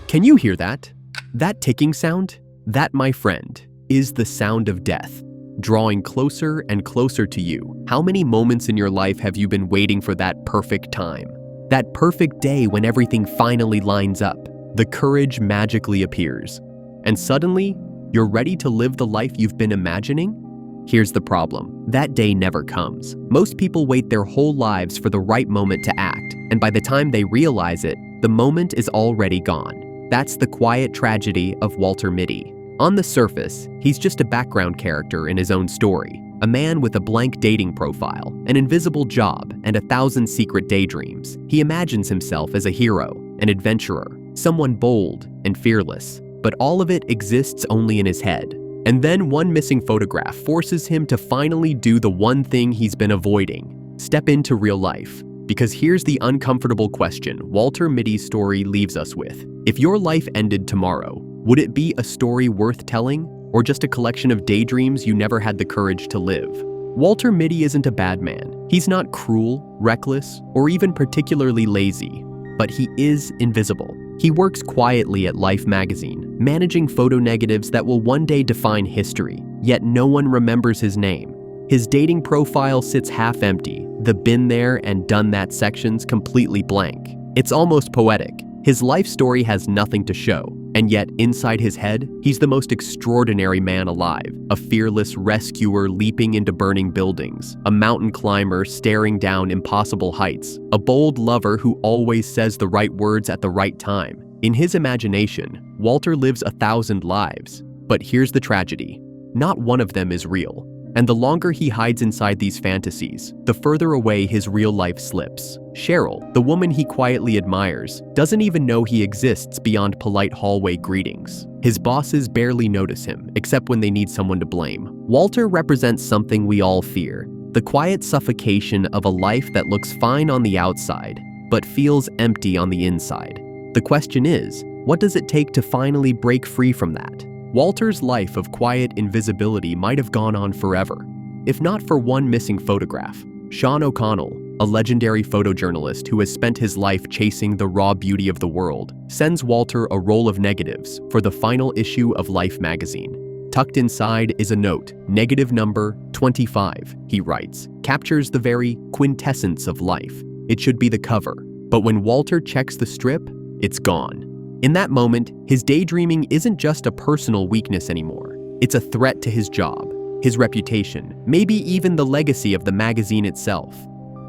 Can you hear that? That ticking sound? That, my friend, is the sound of death, drawing closer and closer to you. How many moments in your life have you been waiting for that perfect time? That perfect day when everything finally lines up, the courage magically appears, and suddenly, you're ready to live the life you've been imagining? Here's the problem. That day never comes. Most people wait their whole lives for the right moment to act, and by the time they realize it, the moment is already gone. That's the quiet tragedy of Walter Mitty. On the surface, he's just a background character in his own story, a man with a blank dating profile, an invisible job, and 1,000 secret daydreams. He imagines himself as a hero, an adventurer, someone bold and fearless, but all of it exists only in his head. And then one missing photograph forces him to finally do the one thing he's been avoiding: step into real life. Because here's the uncomfortable question Walter Mitty's story leaves us with. If your life ended tomorrow, would it be a story worth telling, or just a collection of daydreams you never had the courage to live? Walter Mitty isn't a bad man. He's not cruel, reckless, or even particularly lazy, but he is invisible. He works quietly at Life magazine, managing photo negatives that will one day define history, yet no one remembers his name. His dating profile sits half empty, the been there and done that sections completely blank. It's almost poetic. His life story has nothing to show, and yet inside his head, he's the most extraordinary man alive. A fearless rescuer leaping into burning buildings, a mountain climber staring down impossible heights, a bold lover who always says the right words at the right time. In his imagination, Walter lives 1,000 lives. But here's the tragedy. Not one of them is real. And the longer he hides inside these fantasies, the further away his real life slips. Cheryl, the woman he quietly admires, doesn't even know he exists beyond polite hallway greetings. His bosses barely notice him, except when they need someone to blame. Walter represents something we all fear: the quiet suffocation of a life that looks fine on the outside, but feels empty on the inside. The question is, what does it take to finally break free from that? Walter's life of quiet invisibility might have gone on forever, if not for one missing photograph. Shawn, a legendary photojournalist who has spent his life chasing the raw beauty of the world, sends Walter a roll of negatives for the final issue of Life magazine. Tucked inside is a note, negative number 25, he writes, captures the very quintessence of life. It should be the cover. But when Walter checks the strip, it's gone. In that moment, his daydreaming isn't just a personal weakness anymore. It's a threat to his job, his reputation, maybe even the legacy of the magazine itself.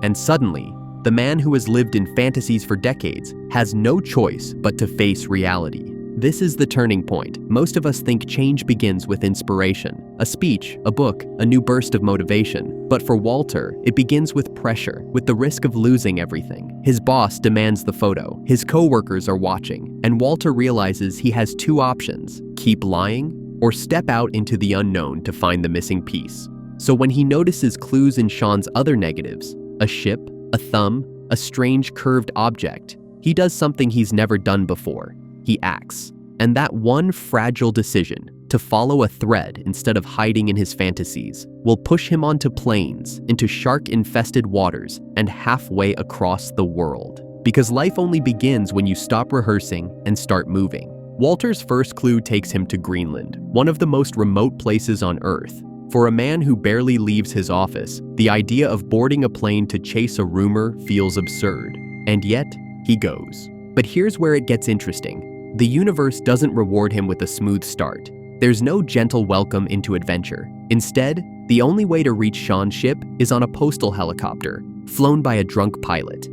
And suddenly, the man who has lived in fantasies for decades has no choice but to face reality. This is the turning point. Most of us think change begins with inspiration, a speech, a book, a new burst of motivation. But for Walter, it begins with pressure, with the risk of losing everything. His boss demands the photo, his co-workers are watching, and Walter realizes he has two options: keep lying or step out into the unknown to find the missing piece. So when he notices clues in Shawn's other negatives, a ship, a thumb, a strange curved object, he does something he's never done before. He acts. And that one fragile decision, to follow a thread instead of hiding in his fantasies, will push him onto plains, into shark-infested waters, and halfway across the world. Because life only begins when you stop rehearsing and start moving. Walter's first clue takes him to Greenland, one of the most remote places on Earth. For a man who barely leaves his office, the idea of boarding a plane to chase a rumor feels absurd. And yet, he goes. But here's where it gets interesting. The universe doesn't reward him with a smooth start. There's no gentle welcome into adventure. Instead, the only way to reach Shawn's ship is on a postal helicopter, flown by a drunk pilot.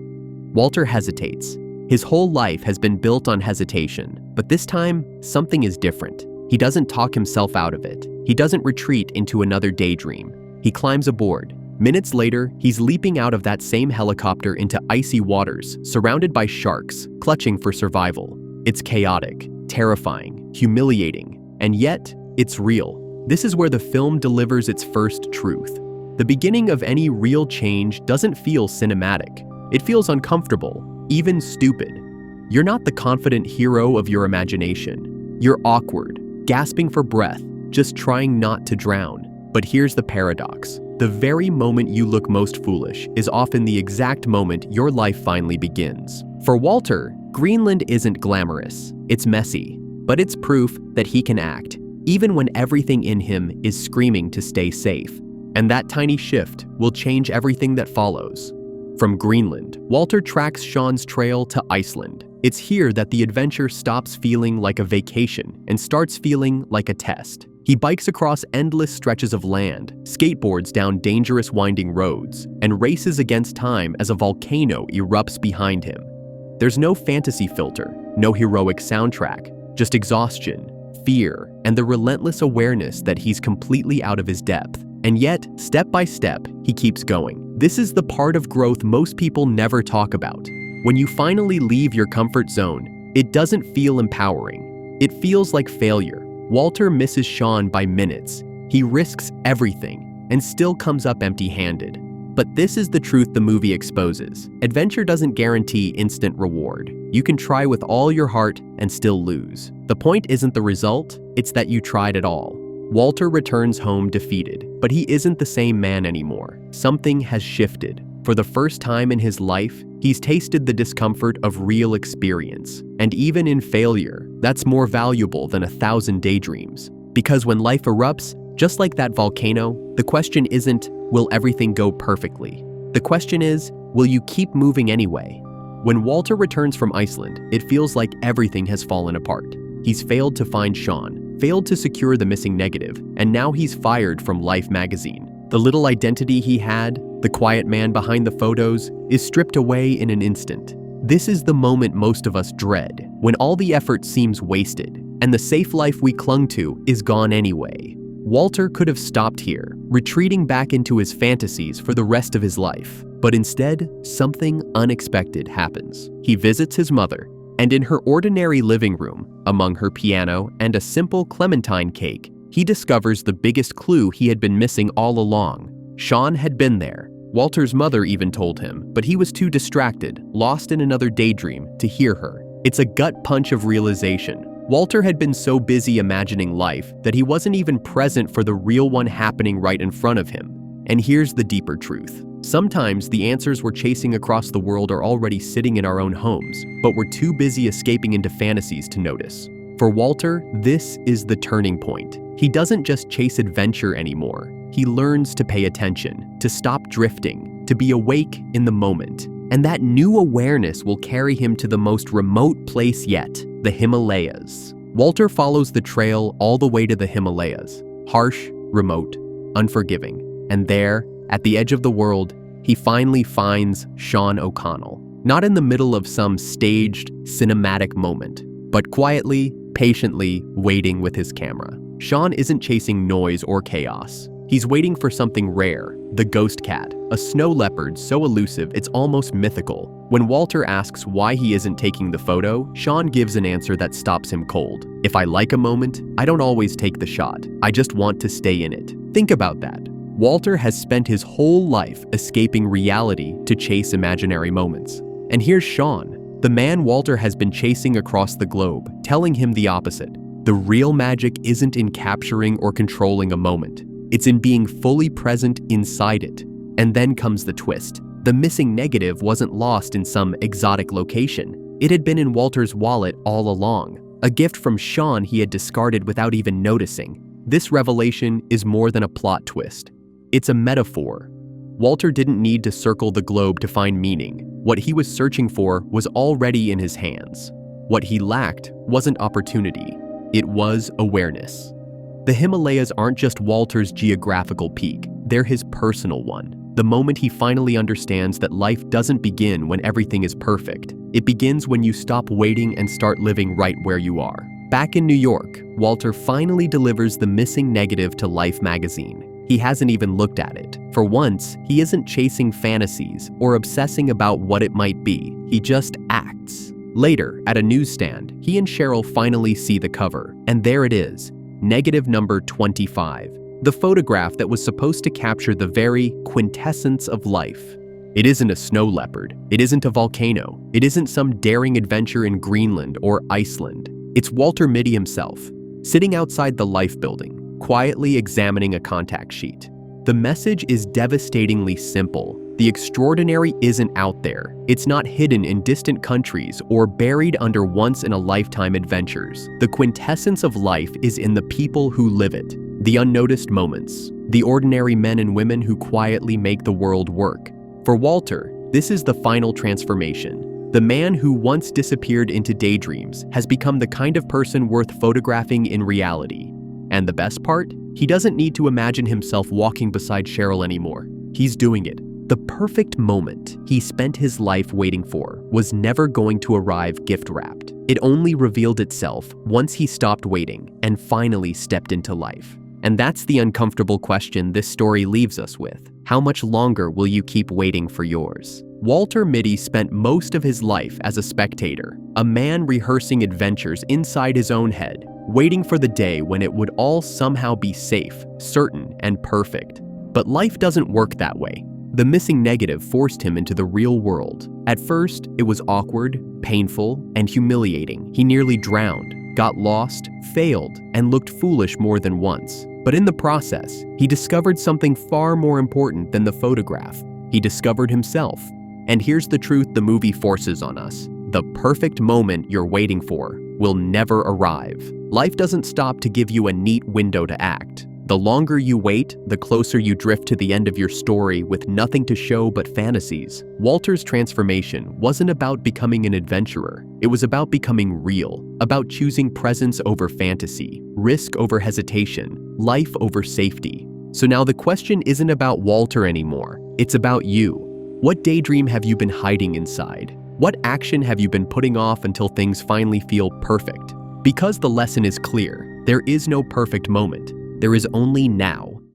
Walter hesitates. His whole life has been built on hesitation, but this time, something is different. He doesn't talk himself out of it. He doesn't retreat into another daydream. He climbs aboard. Minutes later, he's leaping out of that same helicopter into icy waters, surrounded by sharks, clutching for survival. It's chaotic, terrifying, humiliating, and yet, it's real. This is where the film delivers its first truth. The beginning of any real change doesn't feel cinematic. It feels uncomfortable, even stupid. You're not the confident hero of your imagination. You're awkward, gasping for breath, just trying not to drown. But here's the paradox. The very moment you look most foolish is often the exact moment your life finally begins. For Walter, Greenland isn't glamorous, it's messy, but it's proof that he can act, even when everything in him is screaming to stay safe. And that tiny shift will change everything that follows. From Greenland, Walter tracks Shawn's trail to Iceland. It's here that the adventure stops feeling like a vacation and starts feeling like a test. He bikes across endless stretches of land, skateboards down dangerous winding roads, and races against time as a volcano erupts behind him. There's no fantasy filter, no heroic soundtrack, just exhaustion, fear, and the relentless awareness that he's completely out of his depth. And yet, step by step, he keeps going. This is the part of growth most people never talk about. When you finally leave your comfort zone, it doesn't feel empowering. It feels like failure. Walter misses Shawn by minutes. He risks everything and still comes up empty-handed. But this is the truth the movie exposes. Adventure doesn't guarantee instant reward. You can try with all your heart and still lose. The point isn't the result, it's that you tried it all. Walter returns home defeated, but he isn't the same man anymore. Something has shifted. For the first time in his life, he's tasted the discomfort of real experience. And even in failure, that's more valuable than 1,000 daydreams. Because when life erupts, just like that volcano, the question isn't, will everything go perfectly? The question is, will you keep moving anyway? When Walter returns from Iceland, it feels like everything has fallen apart. He's failed to find Shawn, failed to secure the missing negative, and now he's fired from Life magazine. The little identity he had, the quiet man behind the photos, is stripped away in an instant. This is the moment most of us dread, when all the effort seems wasted, and the safe life we clung to is gone anyway. Walter could have stopped here, retreating back into his fantasies for the rest of his life. But instead, something unexpected happens. He visits his mother, and in her ordinary living room, among her piano and a simple clementine cake, he discovers the biggest clue he had been missing all along. Shawn had been there. Walter's mother even told him, but he was too distracted, lost in another daydream, to hear her. It's a gut punch of realization. Walter had been so busy imagining life that he wasn't even present for the real one happening right in front of him. And here's the deeper truth. Sometimes the answers we're chasing across the world are already sitting in our own homes, but we're too busy escaping into fantasies to notice. For Walter, this is the turning point. He doesn't just chase adventure anymore. He learns to pay attention, to stop drifting, to be awake in the moment. And that new awareness will carry him to the most remote place yet, the Himalayas. Walter follows the trail all the way to the Himalayas, harsh, remote, unforgiving. And there, at the edge of the world, he finally finds Shawn O'Connell. Not in the middle of some staged, cinematic moment, but quietly, patiently waiting with his camera. Shawn isn't chasing noise or chaos. He's waiting for something rare, the ghost cat, a snow leopard so elusive it's almost mythical. When Walter asks why he isn't taking the photo, Shawn gives an answer that stops him cold. If I like a moment, I don't always take the shot. I just want to stay in it. Think about that. Walter has spent his whole life escaping reality to chase imaginary moments. And here's Shawn, the man Walter has been chasing across the globe, telling him the opposite. The real magic isn't in capturing or controlling a moment. It's in being fully present inside it. And then comes the twist. The missing negative wasn't lost in some exotic location. It had been in Walter's wallet all along, a gift from Shawn he had discarded without even noticing. This revelation is more than a plot twist. It's a metaphor. Walter didn't need to circle the globe to find meaning. What he was searching for was already in his hands. What he lacked wasn't opportunity. It was awareness. The Himalayas aren't just Walter's geographical peak, they're his personal one. The moment he finally understands that life doesn't begin when everything is perfect. It begins when you stop waiting and start living right where you are. Back in New York, Walter finally delivers the missing negative to Life magazine. He hasn't even looked at it. For once, he isn't chasing fantasies or obsessing about what it might be. He just acts. Later, at a newsstand, he and Cheryl finally see the cover, and there it is. Negative number 25, the photograph that was supposed to capture the very quintessence of life. It isn't a snow leopard, it isn't a volcano, it isn't some daring adventure in Greenland or Iceland. It's Walter Mitty himself, sitting outside the Life building, quietly examining a contact sheet. The message is devastatingly simple. The extraordinary isn't out there. It's not hidden in distant countries or buried under once-in-a-lifetime adventures. The quintessence of life is in the people who live it, the unnoticed moments, the ordinary men and women who quietly make the world work. For Walter, this is the final transformation. The man who once disappeared into daydreams has become the kind of person worth photographing in reality. And the best part? He doesn't need to imagine himself walking beside Cheryl anymore. He's doing it. The perfect moment he spent his life waiting for was never going to arrive gift-wrapped. It only revealed itself once he stopped waiting and finally stepped into life. And that's the uncomfortable question this story leaves us with. How much longer will you keep waiting for yours? Walter Mitty spent most of his life as a spectator, a man rehearsing adventures inside his own head, waiting for the day when it would all somehow be safe, certain, and perfect. But life doesn't work that way. The missing negative forced him into the real world. At first, it was awkward, painful, and humiliating. He nearly drowned, got lost, failed, and looked foolish more than once. But in the process, he discovered something far more important than the photograph. He discovered himself. And here's the truth the movie forces on us. The perfect moment you're waiting for will never arrive. Life doesn't stop to give you a neat window to act. The longer you wait, the closer you drift to the end of your story with nothing to show but fantasies. Walter's transformation wasn't about becoming an adventurer. It was about becoming real, about choosing presence over fantasy, risk over hesitation, life over safety. So now the question isn't about Walter anymore. It's about you. What daydream have you been hiding inside? What action have you been putting off until things finally feel perfect? Because the lesson is clear, there is no perfect moment. There is only now.